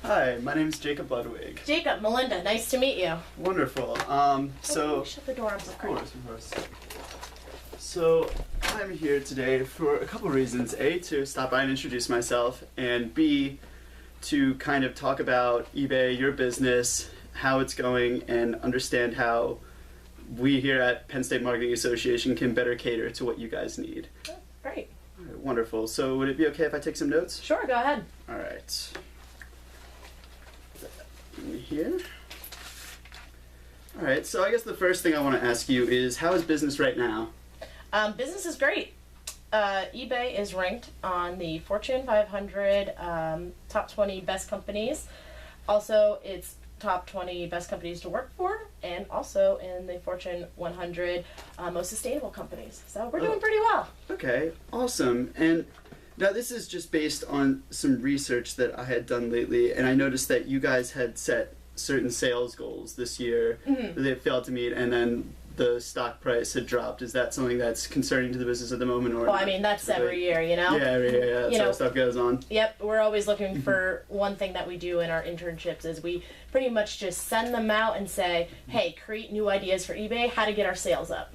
Hi, my name is Jacob Ludwig. Jacob, Melinda, nice to meet you. Wonderful. Shut the door, I'm sorry. Of course. So, I'm here today for a couple reasons. A, to stop by and introduce myself, and B, to kind of talk about eBay, your business, how it's going, and understand how we here at Penn State Marketing Association can better cater to what you guys need. Oh, great. All right, wonderful. So, would it be okay if I take some notes? Sure, go ahead. All right. Here. All right, so I guess the first thing I want to ask you is, how is business right now? Business is great. eBay is ranked on the Fortune 500 top 20 best companies. Also, it's top 20 best companies to work for, and also in the Fortune 100 most sustainable companies. So we're doing pretty well. Okay, awesome. And now this is just based on some research that I had done lately, and I noticed that you guys had set certain sales goals this year that they failed to meet, and then the stock price had dropped. Is that something that's concerning to the business at the moment? Or Well, I mean, that's every year, you know? Yeah, every year, that's how stuff goes on. Yep, we're always looking for one thing that we do in our internships is we pretty much just send them out and say, hey, create new ideas for eBay, how to get our sales up.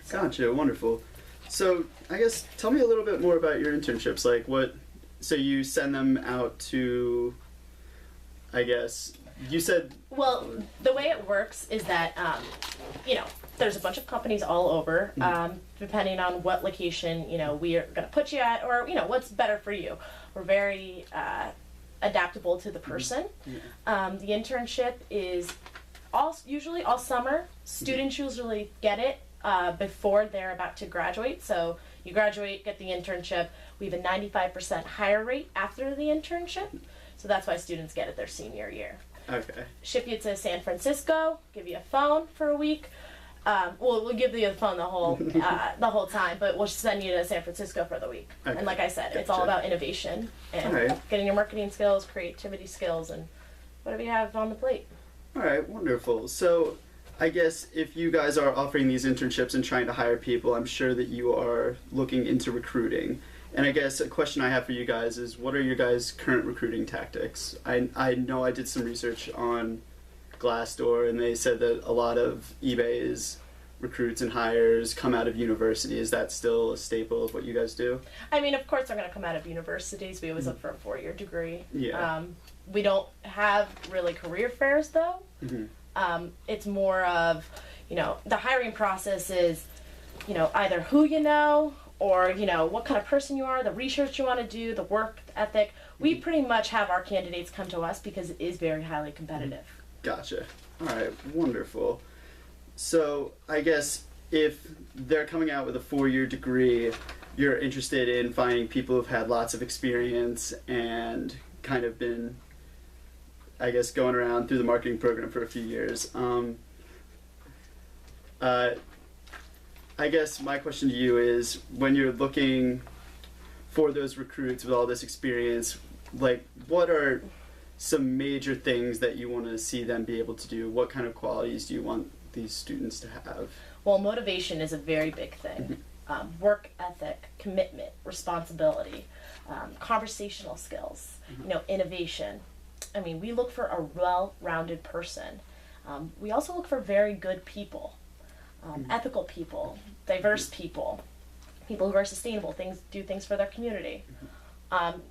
Gotcha, wonderful. So, I guess, tell me a little bit more about your internships. Like, so you send them out to, I guess, you said... Well, the way it works is that, there's a bunch of companies all over, depending on what location, we are going to put you at, or, what's better for you. We're very adaptable to the person. The internship is usually all summer. Students usually get it before they're about to graduate. So you graduate, get the internship. We have a 95% hire rate after the internship. So that's why students get it their senior year. Okay. Ship you to San Francisco, give you a phone for a week. We'll give you a phone the whole time, but we'll send you to San Francisco for the week. Okay. And like I said, it's all about innovation and getting your marketing skills, creativity skills, and whatever you have on the plate. All right, wonderful. So I guess if you guys are offering these internships and trying to hire people, I'm sure that you are looking into recruiting. And I guess a question I have for you guys is, what are your guys' current recruiting tactics? I know I did some research on Glassdoor, and they said that a lot of eBay's recruits and hires come out of university. Is that still a staple of what you guys do? I mean, of course they're going to come out of universities. We always look for a 4-year degree. Yeah. We don't have really career fairs, though. It's more of, the hiring process is, either who you know, or, what kind of person you are, the research you want to do, the work ethic. We pretty much have our candidates come to us because it is very highly competitive. Gotcha. All right, wonderful. So I guess if they're coming out with a 4-year degree, you're interested in finding people who've had lots of experience and kind of been, I guess, going around through the marketing program for a few years. I guess my question to you is, when you're looking for those recruits with all this experience, like, what are some major things that you want to see them be able to do? What kind of qualities do you want these students to have? Well, motivation is a very big thing. Work ethic, commitment, responsibility, conversational skills, innovation. I mean, we look for a well-rounded person. We also look for very good people, ethical people, diverse people, people who are sustainable, do things for their community.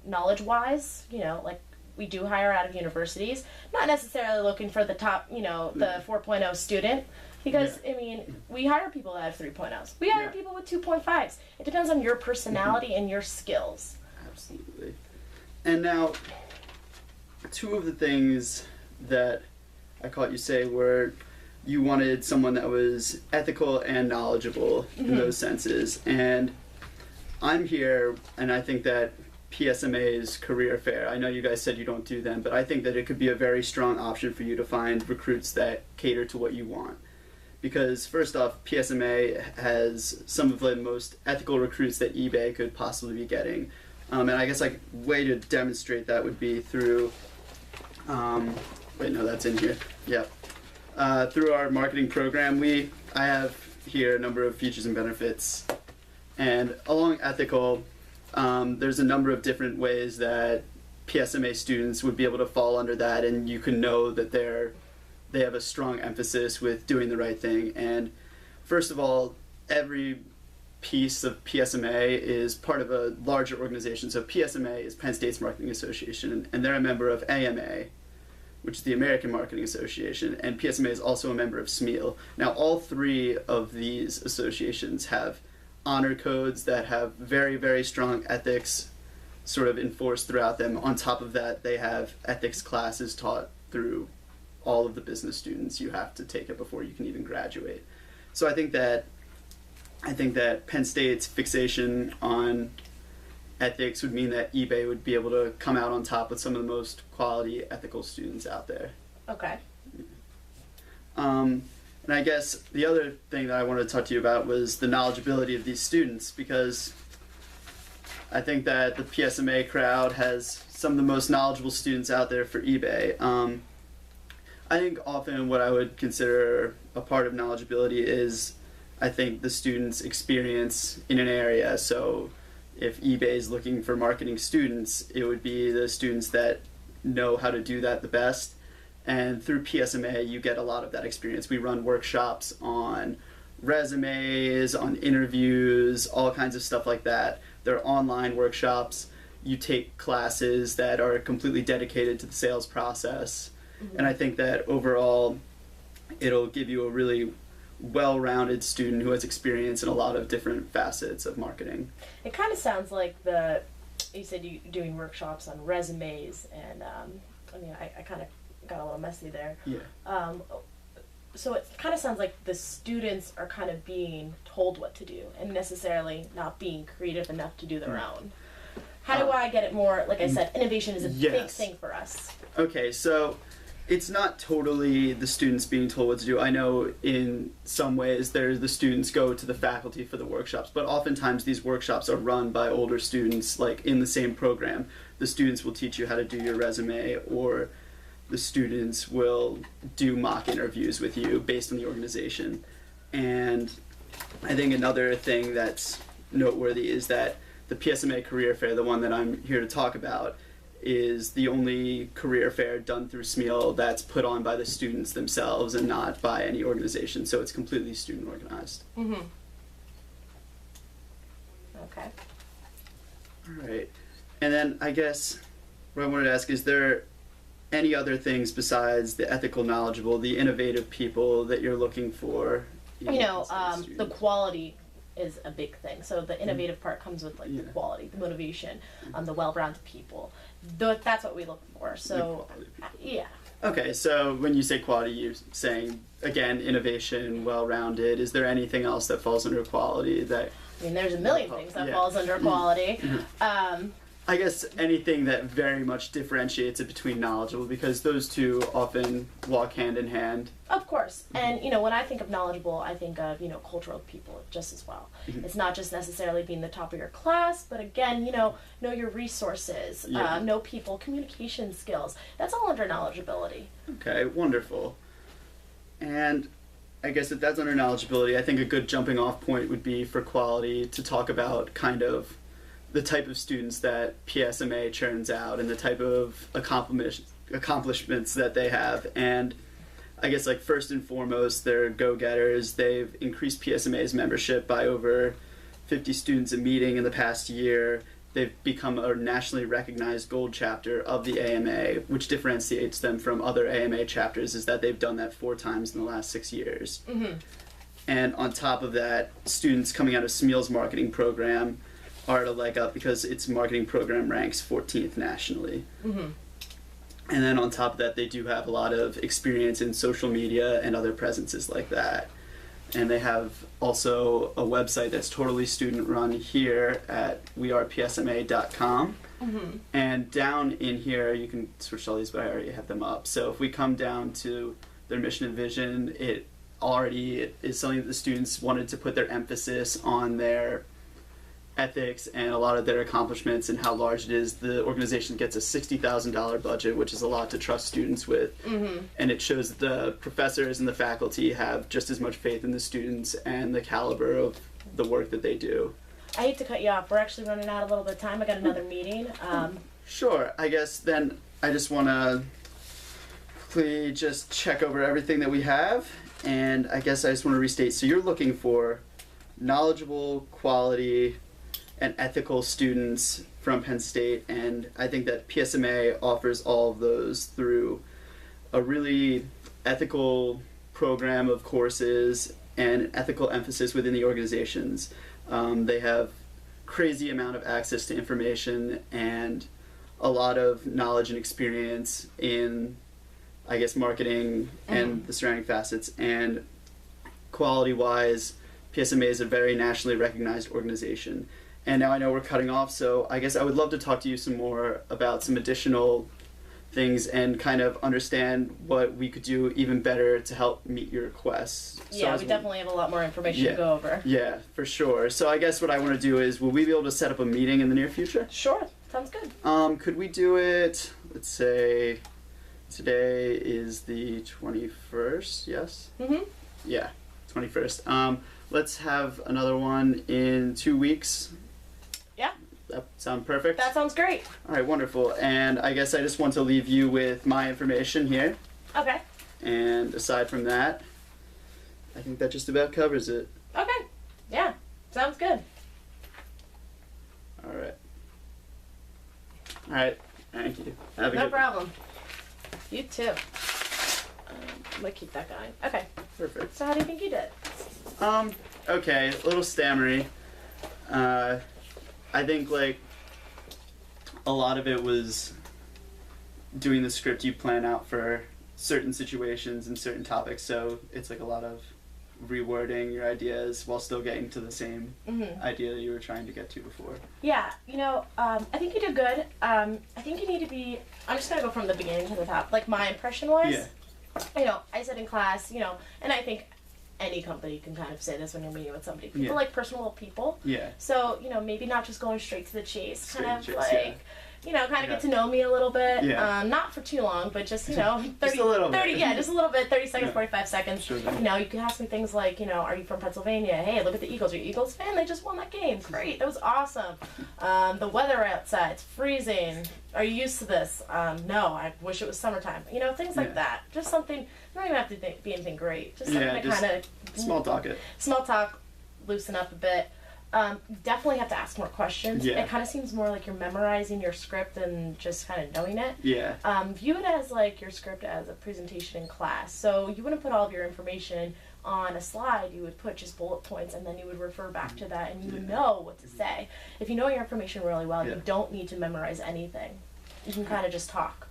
Knowledge-wise, like, we do hire out of universities, not necessarily looking for the top, the 4.0 student, because, I mean, we hire people that have 3.0s. We hire people with 2.5s. It depends on your personality and your skills. Absolutely. And now, two of the things that I caught you say were you wanted someone that was ethical and knowledgeable in those senses. And I'm here, and I think that PSMA's career fair, I know you guys said you don't do them, but I think that it could be a very strong option for you to find recruits that cater to what you want. Because first off, PSMA has some of the most ethical recruits that eBay could possibly be getting. And I guess, like, way to demonstrate that would be through, wait, no, that's in here. Yep. Through our marketing program, I have here a number of features and benefits. And along ethical, there's a number of different ways that PSMA students would be able to fall under that, and you can know that they have a strong emphasis with doing the right thing. And first of all, every piece of PSMA is part of a larger organization. So PSMA is Penn State's Marketing Association, and they're a member of AMA, which is the American Marketing Association, and PSMA is also a member of SMEAL. Now, all three of these associations have honor codes that have very, very strong ethics sort of enforced throughout them. On top of that, they have ethics classes taught through all of the business students. You have to take it before you can even graduate. So I think that Penn State's fixation on ethics would mean that eBay would be able to come out on top with some of the most quality ethical students out there. Okay. And I guess the other thing that I wanted to talk to you about was the knowledgeability of these students, because I think that the PSMA crowd has some of the most knowledgeable students out there for eBay. I think often what I would consider a part of knowledgeability is, I think, the students' experience in an area. So if eBay is looking for marketing students, it would be the students that know how to do that the best. And through PSMA, you get a lot of that experience. We run workshops on resumes, on interviews, all kinds of stuff like that. They're online workshops. You take classes that are completely dedicated to the sales process. Mm-hmm. And I think that overall, it'll give you a really well-rounded student who has experience in a lot of different facets of marketing. It kind of sounds like you said you're doing workshops on resumes, and I kind of got a little messy there. Yeah. So it kind of sounds like the students are kind of being told what to do and necessarily not being creative enough to do their own. How do I get it more, like I said, innovation is a big thing for us. Okay, so it's not totally the students being told what to do. I know in some ways the students go to the faculty for the workshops, but oftentimes these workshops are run by older students, like in the same program. The students will teach you how to do your resume, or the students will do mock interviews with you based on the organization. And I think another thing that's noteworthy is that the PSMA Career Fair, the one that I'm here to talk about, is the only career fair done through SMEAL that's put on by the students themselves and not by any organization. So it's completely student organized. Mm-hmm. Okay. All right. And then I guess what I wanted to ask, is there any other things besides the ethical, knowledgeable, the innovative people that you're looking for? The quality is a big thing. So the innovative part comes with the quality, the motivation, the well-rounded people. That's what we look for. So, yeah. Okay, so when you say quality, you're saying, again, innovation, well-rounded. Is there anything else that falls under quality that... I mean, there's a million things that falls under quality. Mm-hmm. I guess anything that very much differentiates it between knowledgeable, because those two often walk hand in hand. Of course. And, when I think of knowledgeable, I think of, cultural people just as well. Mm-hmm. It's not just necessarily being the top of your class, but again, know your resources, know people, communication skills. That's all under knowledgeability. Okay, wonderful. And I guess if that's under knowledgeability, I think a good jumping off point would be for quality to talk about kind of the type of students that PSMA churns out and the type of accomplishments that they have. And I guess first and foremost, they're go-getters. They've increased PSMA's membership by over 50 students a meeting in the past year. They've become a nationally recognized gold chapter of the AMA, which differentiates them from other AMA chapters, is that they've done that 4 times in the last 6 years. Mm-hmm. And on top of that, students coming out of SMEAL's marketing program are at a leg up because its marketing program ranks 14th nationally. Mm-hmm. And then on top of that, they do have a lot of experience in social media and other presences like that. And they have also a website that's totally student run here at wearepsma.com. Mm-hmm. And down in here, you can switch all these, but I already have them up. So if we come down to their mission and vision, it already is something that the students wanted to put their emphasis on their ethics and a lot of their accomplishments and how large it is. The organization gets a $60,000 budget, which is a lot to trust students with. Mm-hmm. And it shows that the professors and the faculty have just as much faith in the students and the caliber of the work that they do. I hate to cut you off. We're actually running out a little bit of time. I got another meeting. Sure. I guess then I just want to quickly just check over everything that we have, and I guess I just want to restate. So you're looking for knowledgeable, quality, and ethical students from Penn State, and I think that PSMA offers all of those through a really ethical program of courses and an ethical emphasis within the organizations. They have crazy amount of access to information and a lot of knowledge and experience in, I guess, marketing and the surrounding facets. And quality-wise, PSMA is a very nationally recognized organization. And now I know we're cutting off, so I guess I would love to talk to you some more about some additional things and kind of understand what we could do even better to help meet your requests. Yeah, we definitely have a lot more information to go over. Yeah, for sure. So I guess what I want to do is, will we be able to set up a meeting in the near future? Sure, sounds good. Could we do it, let's say, today is the 21st, yes? Mm-hmm. Yeah, 21st. Let's have another one in 2 weeks. Yeah. That sound perfect? That sounds great. All right, wonderful. And I guess I just want to leave you with my information here. Okay. And aside from that, I think that just about covers it. Okay. Yeah. Sounds good. All right. All right. Thank you. Have a No good problem. You too. I'm gonna keep that going. Okay. Perfect. So how do you think you did? Okay, a little stammery. I think, like, a lot of it was doing the script you plan out for certain situations and certain topics, so it's like a lot of rewording your ideas while still getting to the same idea that you were trying to get to before. Yeah, you know, I think you did good. I think you need to be, I'm just gonna go from the beginning to the top, like my impression was. Yeah. You know, I said in class, you know, and I think any company can kind of say this when you're meeting with somebody. People like personable people. Yeah. So, you know, maybe not just going straight to the chase. Straight kind of to chase, like, you know, kind of get to know me a little bit. Yeah. Not for too long, but just, you know, 30, just a little 30 bit. Yeah, just a little bit, 30 seconds, Yeah. 45 seconds. Sure. You know, you can ask me things like, you know, are you from Pennsylvania? Hey, look at the Eagles. Are you an Eagles fan? They just won that game. Great. That was awesome. The weather outside, it's freezing. Are you used to this? No, I wish it was summertime. You know, things like that. Just something, you don't even have to be anything great. Just something to kind of small talk it. Small talk, loosen up a bit. Definitely have to ask more questions. Yeah. It kind of seems more like you're memorizing your script than just kind of knowing it. Yeah. View it as like your script as a presentation in class. So you wouldn't put all of your information on a slide. You would put just bullet points, and then you would refer back to that, and you would know what to say. If you know your information really well, you don't need to memorize anything. You can kind of just talk.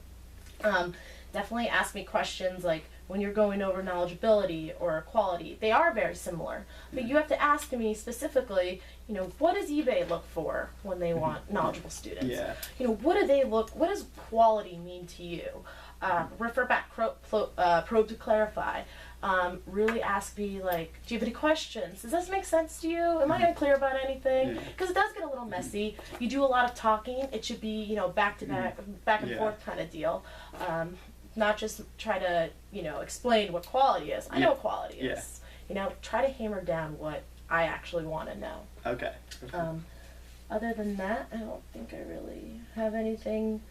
Definitely ask me questions like, when you're going over knowledgeability or quality, they are very similar. But you have to ask me specifically, you know, what does eBay look for when they want knowledgeable students? Yeah. You know, what does quality mean to you? Refer back, probe to clarify. Really ask me, like, do you have any questions? Does this make sense to you? Am I unclear about anything? Because it does get a little messy. You do a lot of talking. It should be, you know, back to back, back and forth kind of deal. Not just try to, you know, explain what quality is. I know what quality is. You know, try to hammer down what I actually want to know. Okay. Other than that, I don't think I really have anything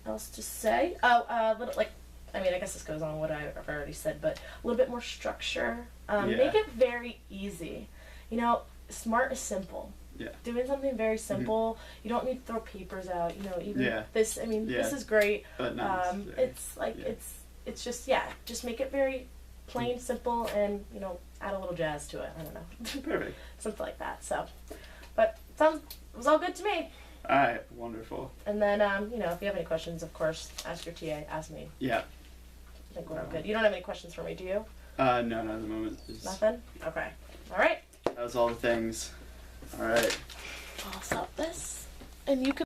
else to say. Little, like, I mean, I guess this goes on what I've already said, but a little bit more structure. Make it very easy. You know, smart is simple. Yeah. Doing something very simple. You don't need to throw papers out. You know, even this. I mean, this is great. But not it's like it's just just make it very plain, simple, and you know, add a little jazz to it. I don't know. Perfect. Something like that. So, but it was all good to me. All right. Wonderful. And then you know, if you have any questions, of course, ask your TA. Ask me. Yeah. I think we're all good. You don't have any questions for me, do you? No, not at the moment. Nothing? Okay. All right. That was all the things. All right. I'll stop this, and you can